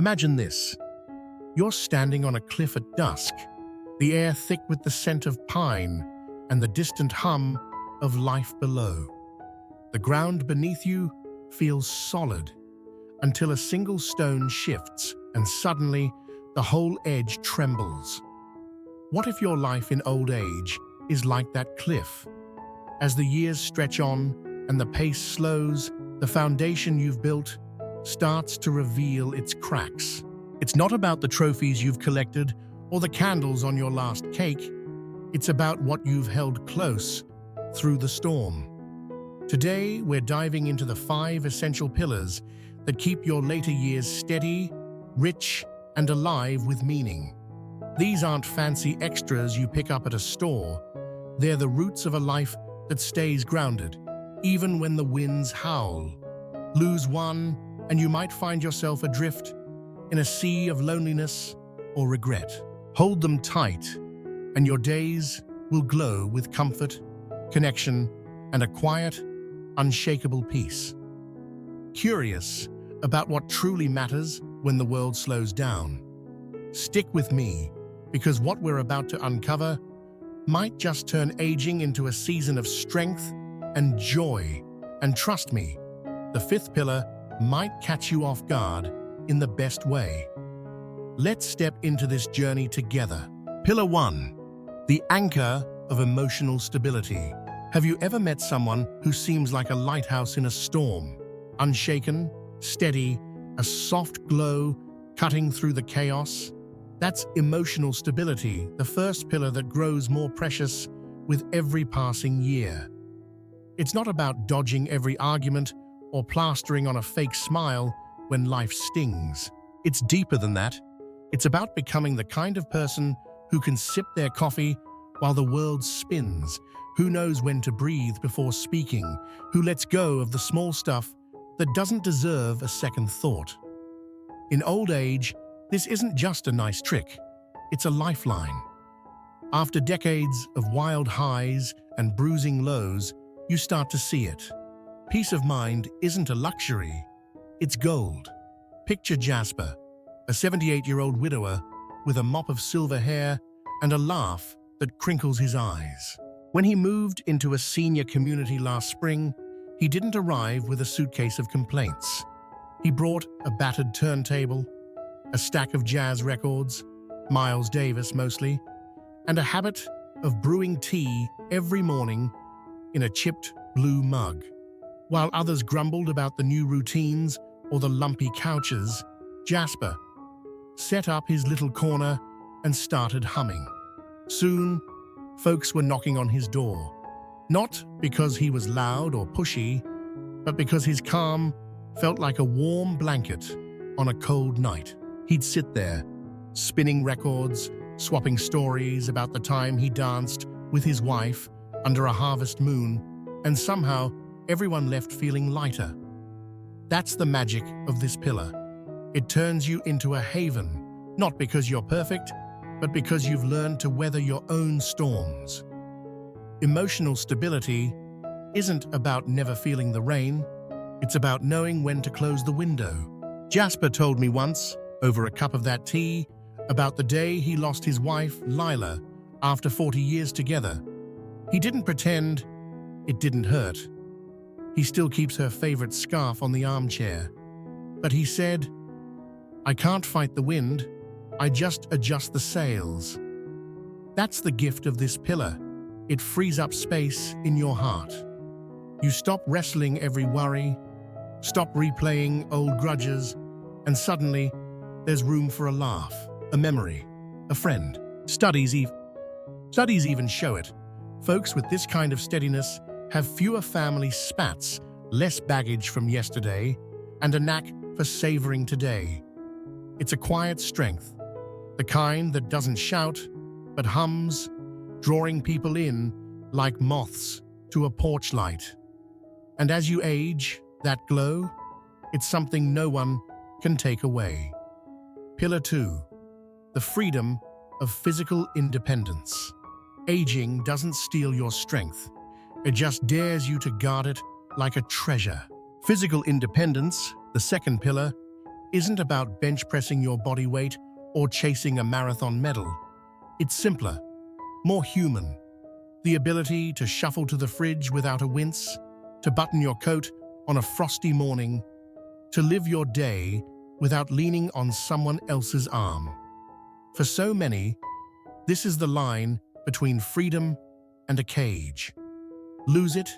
Imagine this. You're standing on a cliff at dusk, the air thick with the scent of pine and the distant hum of life below. The ground beneath you feels solid until a single stone shifts and suddenly the whole edge trembles. What if your life in old age is like that cliff? As the years stretch on and the pace slows, the foundation you've built starts to reveal its cracks. It's not about the trophies you've collected or the candles on your last cake. It's about what you've held close through the storm. Today, we're diving into the 5 essential pillars that keep your later years steady, rich, and alive with meaning. These aren't fancy extras you pick up at a store. They're the roots of a life that stays grounded, even when the winds howl. Lose one, and you might find yourself adrift in a sea of loneliness or regret. Hold them tight, and your days will glow with comfort, connection, and a quiet, unshakable peace. Curious about what truly matters when the world slows down? Stick with me, because what we're about to uncover might just turn aging into a season of strength and joy. And trust me, the 5th pillar might catch you off guard in the best way. Let's step into this journey together. Pillar 1, the anchor of emotional stability. Have you ever met someone who seems like a lighthouse in a storm? Unshaken, steady, a soft glow cutting through the chaos? That's emotional stability, the first pillar that grows more precious with every passing year. It's not about dodging every argument or plastering on a fake smile when life stings. It's deeper than that. It's about becoming the kind of person who can sip their coffee while the world spins, who knows when to breathe before speaking, who lets go of the small stuff that doesn't deserve a second thought. In old age, this isn't just a nice trick, it's a lifeline. After decades of wild highs and bruising lows, you start to see it. Peace of mind isn't a luxury, it's gold. Picture Jasper, a 78-year-old widower with a mop of silver hair and a laugh that crinkles his eyes. When he moved into a senior community last spring, he didn't arrive with a suitcase of complaints. He brought a battered turntable, a stack of jazz records, Miles Davis mostly, and a habit of brewing tea every morning in a chipped blue mug. While others grumbled about the new routines or the lumpy couches, Jasper set up his little corner and started humming. Soon, folks were knocking on his door, not because he was loud or pushy, but because his calm felt like a warm blanket on a cold night. He'd sit there, spinning records, swapping stories about the time he danced with his wife under a harvest moon, and somehow everyone left feeling lighter. That's the magic of this pillar. It turns you into a haven, not because you're perfect, but because you've learned to weather your own storms. Emotional stability isn't about never feeling the rain, it's about knowing when to close the window. Jasper told me once, over a cup of that tea, about the day he lost his wife, Lila, after 40 years together. He didn't pretend it didn't hurt. He still keeps her favorite scarf on the armchair. But he said, "I can't fight the wind, I just adjust the sails." That's the gift of this pillar. It frees up space in your heart. You stop wrestling every worry, stop replaying old grudges, and suddenly there's room for a laugh, a memory, a friend. Studies even show it. Folks with this kind of steadiness have fewer family spats, less baggage from yesterday, and a knack for savoring today. It's a quiet strength, the kind that doesn't shout, but hums, drawing people in like moths to a porch light. And as you age, that glow, it's something no one can take away. Pillar 2, the freedom of physical independence. Aging doesn't steal your strength. It just dares you to guard it like a treasure. Physical independence, the second pillar, isn't about bench pressing your body weight or chasing a marathon medal. It's simpler, more human. The ability to shuffle to the fridge without a wince, to button your coat on a frosty morning, to live your day without leaning on someone else's arm. For so many, this is the line between freedom and a cage. Lose it,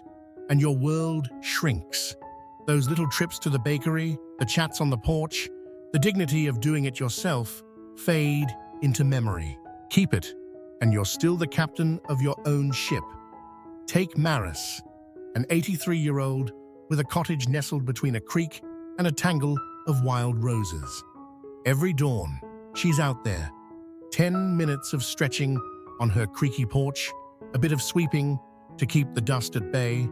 and your world shrinks. Those little trips to the bakery, the chats on the porch, the dignity of doing it yourself fade into memory. Keep it, and you're still the captain of your own ship. Take Maris, an 83-year-old with a cottage nestled between a creek and a tangle of wild roses. Every dawn, she's out there. 10 minutes of stretching on her creaky porch, a bit of sweeping to keep the dust at bay,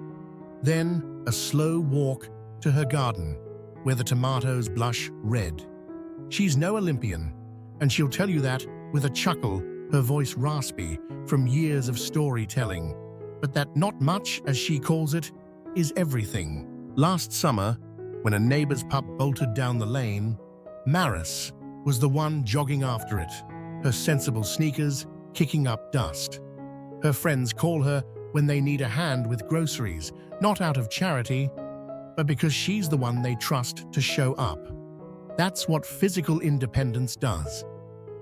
then a slow walk to her garden, where the tomatoes blush red. She's no Olympian, and she'll tell you that with a chuckle, her voice raspy from years of storytelling, but that not much, as she calls it, is everything. Last summer, when a neighbor's pup bolted down the lane, Maris was the one jogging after it, her sensible sneakers kicking up dust. Her friends call her when they need a hand with groceries, not out of charity, but because she's the one they trust to show up. That's what physical independence does.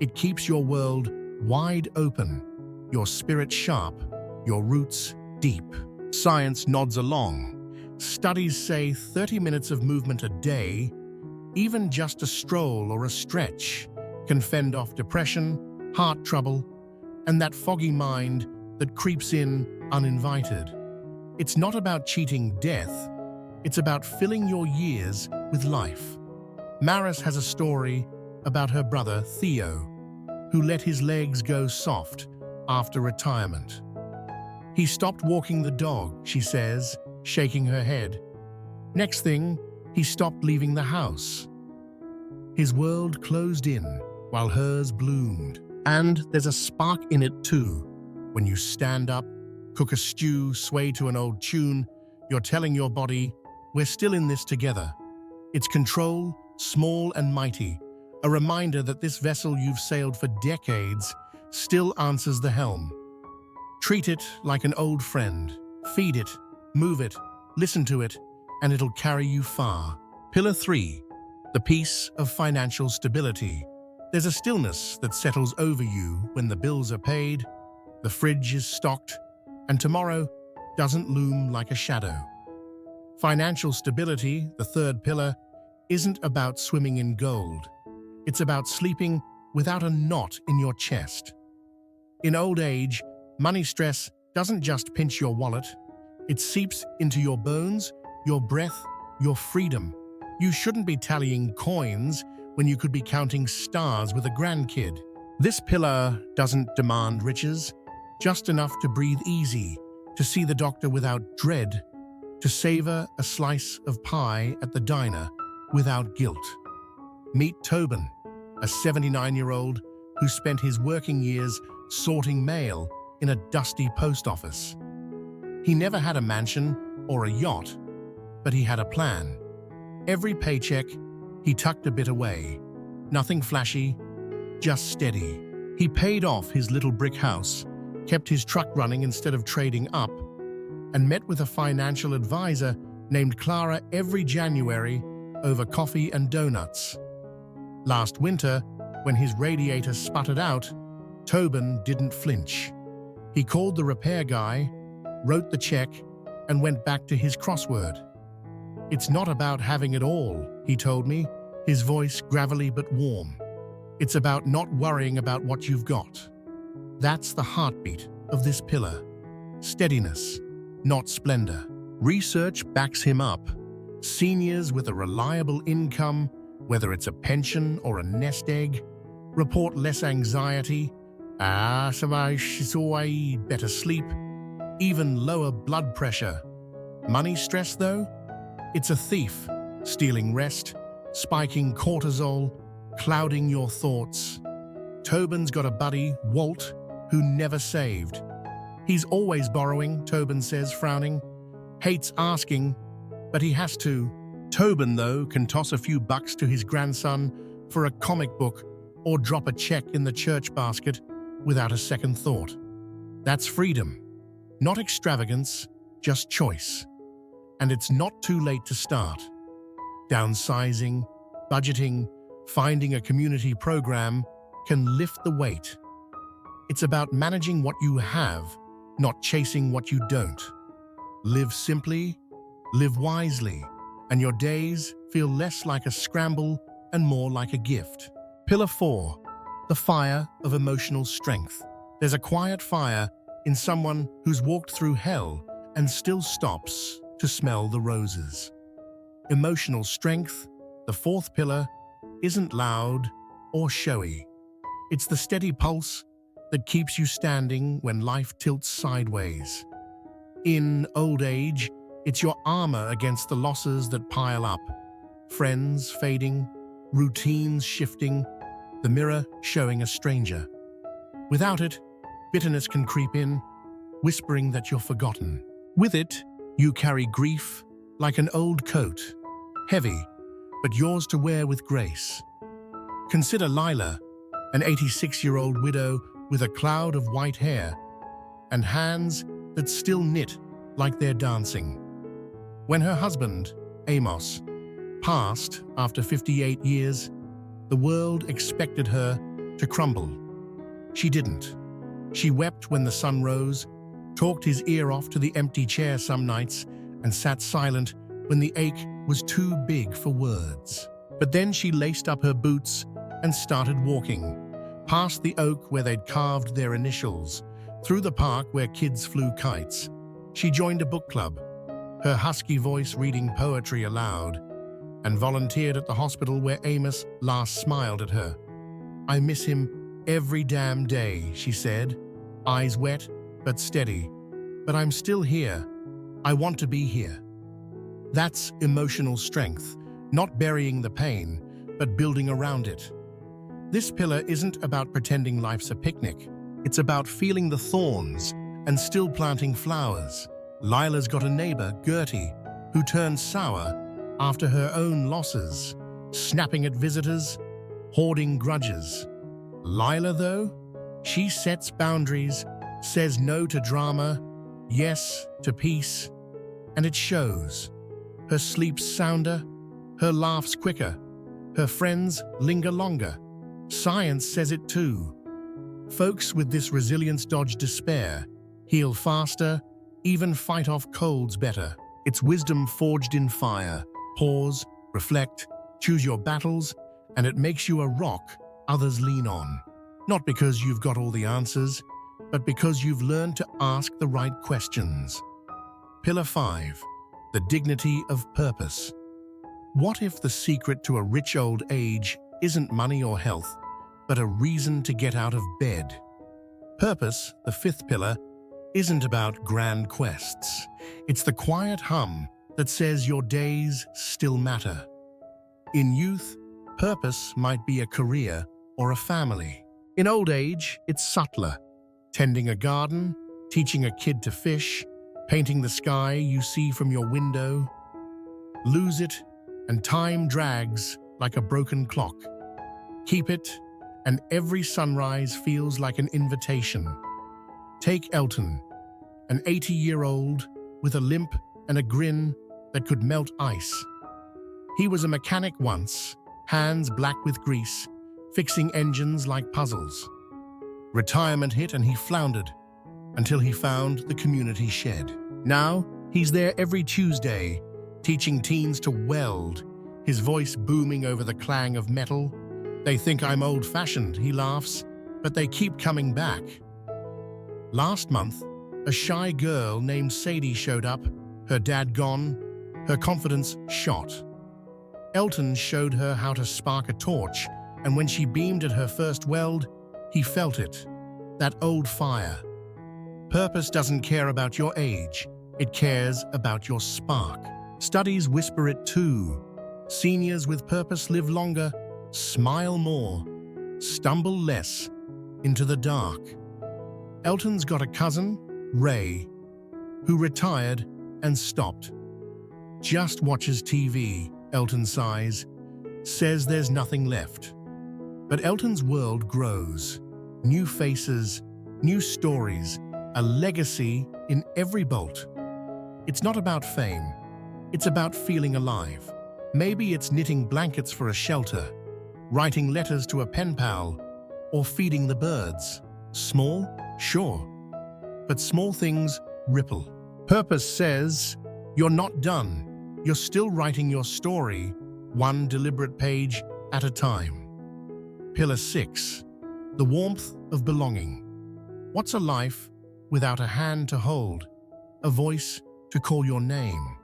It keeps your world wide open, your spirit sharp, your roots deep. Science nods along. Studies say 30 minutes of movement a day, even just a stroll or a stretch, can fend off depression, heart trouble, and that foggy mind that creeps in uninvited. It's not about cheating death, it's about filling your years with life. Maris has a story about her brother Theo, who let his legs go soft after retirement. He stopped walking the dog, she says, shaking her head. Next thing, he stopped leaving the house. His world closed in while hers bloomed. And there's a spark in it too. When you stand up, cook a stew, sway to an old tune, you're telling your body, we're still in this together. It's control, small and mighty, a reminder that this vessel you've sailed for decades still answers the helm. Treat it like an old friend. Feed it, move it, listen to it, and it'll carry you far. Pillar 3, the peace of financial stability. There's a stillness that settles over you when the bills are paid, the fridge is stocked, and tomorrow doesn't loom like a shadow. Financial stability, the third pillar, isn't about swimming in gold. It's about sleeping without a knot in your chest. In old age, money stress doesn't just pinch your wallet, it seeps into your bones, your breath, your freedom. You shouldn't be tallying coins when you could be counting stars with a grandkid. This pillar doesn't demand riches, just enough to breathe easy, to see the doctor without dread, to savor a slice of pie at the diner without guilt. Meet Tobin, a 79-year-old who spent his working years sorting mail in a dusty post office. He never had a mansion or a yacht, but he had a plan. Every paycheck, he tucked a bit away. Nothing flashy, just steady. He paid off his little brick house, kept his truck running instead of trading up, and met with a financial advisor named Clara every January over coffee and donuts. Last winter, when his radiator sputtered out, Tobin didn't flinch. He called the repair guy, wrote the check, and went back to his crossword. It's not about having it all, he told me, his voice gravelly but warm. It's about not worrying about what you've got. That's the heartbeat of this pillar. Steadiness, not splendor. Research backs him up. Seniors with a reliable income, whether it's a pension or a nest egg, report less anxiety, better sleep, even lower blood pressure. Money stress, though? It's a thief, stealing rest, spiking cortisol, clouding your thoughts. Tobin's got a buddy, Walt, who never saved. He's always borrowing, Tobin says, frowning. Hates asking, but he has to. Tobin, though, can toss a few bucks to his grandson for a comic book or drop a check in the church basket without a second thought. That's freedom. Not extravagance, just choice. And it's not too late to start. Downsizing, budgeting, finding a community program can lift the weight. It's about managing what you have, not chasing what you don't. Live simply, live wisely, and your days feel less like a scramble and more like a gift. Pillar 4, the fire of emotional strength. There's a quiet fire in someone who's walked through hell and still stops to smell the roses. Emotional strength, the 4th pillar, isn't loud or showy. It's the steady pulse that keeps you standing when life tilts sideways. In old age, it's your armor against the losses that pile up. Friends fading, routines shifting, the mirror showing a stranger. Without it, bitterness can creep in, whispering that you're forgotten. With it, you carry grief like an old coat, heavy, but yours to wear with grace. Consider Lila, an 86-year-old widow with a cloud of white hair and hands that still knit like they're dancing. When her husband, Amos, passed after 58 years, the world expected her to crumble. She didn't. She wept when the sun rose, talked his ear off to the empty chair some nights, and sat silent when the ache was too big for words. But then she laced up her boots and started walking, past the oak where they'd carved their initials, through the park where kids flew kites. She joined a book club, her husky voice reading poetry aloud, and volunteered at the hospital where Amos last smiled at her. "I miss him every damn day," she said, eyes wet but steady. "But I'm still here. I want to be here." That's emotional strength, not burying the pain, but building around it. This pillar isn't about pretending life's a picnic. It's about feeling the thorns and still planting flowers. Lila's got a neighbor, Gertie, who turned sour after her own losses, snapping at visitors, hoarding grudges. Lila, though, she sets boundaries, says no to drama, yes to peace, and it shows. Her sleep's sounder, her laughs quicker, her friends linger longer. Science says it too. Folks with this resilience dodge despair, heal faster, even fight off colds better. It's wisdom forged in fire. Pause, reflect, choose your battles, and it makes you a rock others lean on. Not because you've got all the answers, but because you've learned to ask the right questions. Pillar 5, the dignity of purpose. What if the secret to a rich old age isn't money or health, but a reason to get out of bed? Purpose, the 5th pillar, isn't about grand quests. It's the quiet hum that says your days still matter. In youth, purpose might be a career or a family. In old age, it's subtler. Tending a garden, teaching a kid to fish, painting the sky you see from your window. Lose it, and time drags like a broken clock. Keep it, and every sunrise feels like an invitation. Take Elton, an 80-year-old with a limp and a grin that could melt ice. He was a mechanic once, hands black with grease, fixing engines like puzzles. Retirement hit and he floundered until he found the community shed. Now, he's there every Tuesday, teaching teens to weld, his voice booming over the clang of metal. "They think I'm old-fashioned," he laughs, "but they keep coming back." Last month, a shy girl named Sadie showed up, her dad gone, her confidence shot. Elton showed her how to spark a torch, and when she beamed at her first weld, he felt it, that old fire. Purpose doesn't care about your age, it cares about your spark. Studies whisper it too. Seniors with purpose live longer, smile more, stumble less into the dark. Elton's got a cousin, Ray, who retired and stopped. Just watches TV, Elton sighs, says there's nothing left. But Elton's world grows. New faces, new stories, a legacy in every bolt. It's not about fame. It's about feeling alive. Maybe it's knitting blankets for a shelter, writing letters to a pen pal, or feeding the birds. Small? Sure. But small things ripple. Purpose says, you're not done. You're still writing your story, one deliberate page at a time. Pillar 6. The warmth of belonging. What's a life without a hand to hold, a voice to call your name?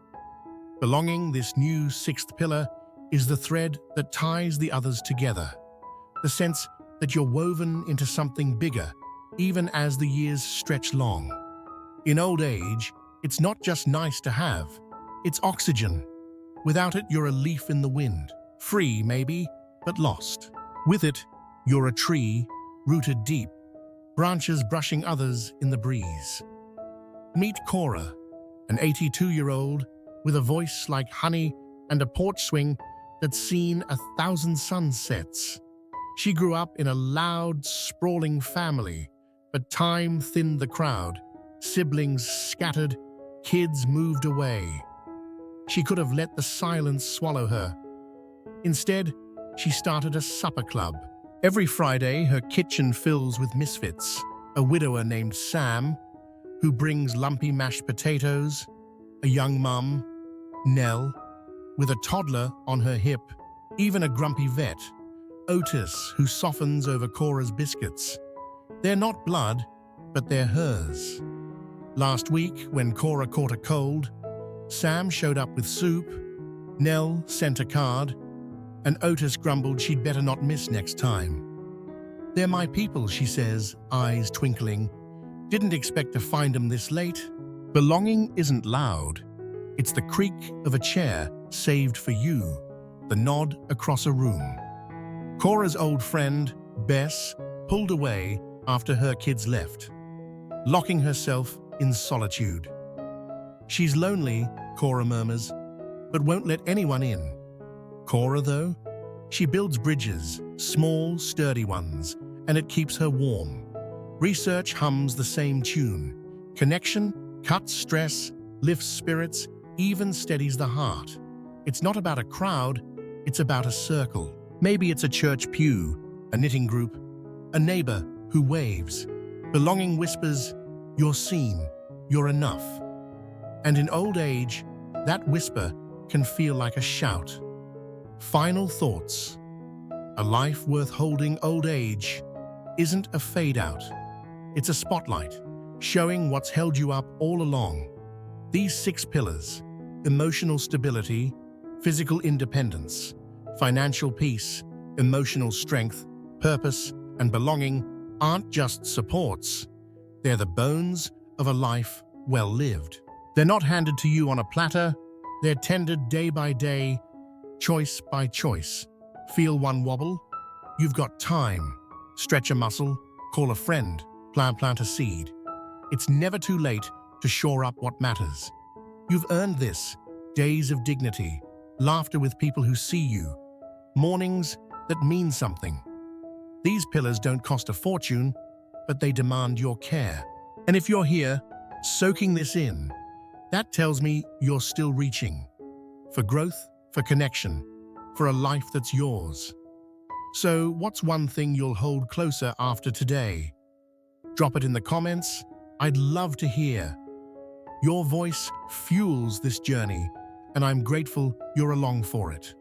Belonging, this new 6th pillar, is the thread that ties the others together. The sense that you're woven into something bigger, even as the years stretch long. In old age, it's not just nice to have, it's oxygen. Without it, you're a leaf in the wind, free maybe, but lost. With it, you're a tree, rooted deep, branches brushing others in the breeze. Meet Cora, an 82-year-old with a voice like honey and a porch swing that's seen 1,000 sunsets. She grew up in a loud, sprawling family, but time thinned the crowd. Siblings scattered, kids moved away. She could have let the silence swallow her. Instead, she started a supper club. Every Friday, her kitchen fills with misfits. A widower named Sam, who brings lumpy mashed potatoes, a young mum, Nell, with a toddler on her hip, even a grumpy vet, Otis, who softens over Cora's biscuits. They're not blood, but they're hers. Last week, when Cora caught a cold, Sam showed up with soup, Nell sent a card, and Otis grumbled she'd better not miss next time. They're my people, she says, eyes twinkling. Didn't expect to find them this late. Belonging isn't loud. It's the creak of a chair saved for you, the nod across a room. Cora's old friend, Bess, pulled away after her kids left, locking herself in solitude. She's lonely, Cora murmurs, but won't let anyone in. Cora, though, she builds bridges, small, sturdy ones, and it keeps her warm. Research hums the same tune. Connection cuts stress, lifts spirits, even steadies the heart. It's not about a crowd, it's about a circle. Maybe it's a church pew, a knitting group, a neighbor who waves. Belonging whispers, you're seen, you're enough. And in old age, that whisper can feel like a shout. Final thoughts. A life worth holding old age isn't a fade-out. It's a spotlight, showing what's held you up all along. These 6 pillars, emotional stability, physical independence, financial peace, emotional strength, purpose, and belonging, aren't just supports. They're the bones of a life well lived. They're not handed to you on a platter. They're tended day by day, choice by choice. Feel one wobble? You've got time. Stretch a muscle, call a friend, plant a seed. It's never too late to shore up what matters. You've earned this. Days of dignity, laughter with people who see you, mornings that mean something. These pillars don't cost a fortune, but they demand your care. And if you're here, soaking this in, that tells me you're still reaching. For growth, for connection, for a life that's yours. So, what's one thing you'll hold closer after today? Drop it in the comments. I'd love to hear. Your voice fuels this journey, and I'm grateful you're along for it.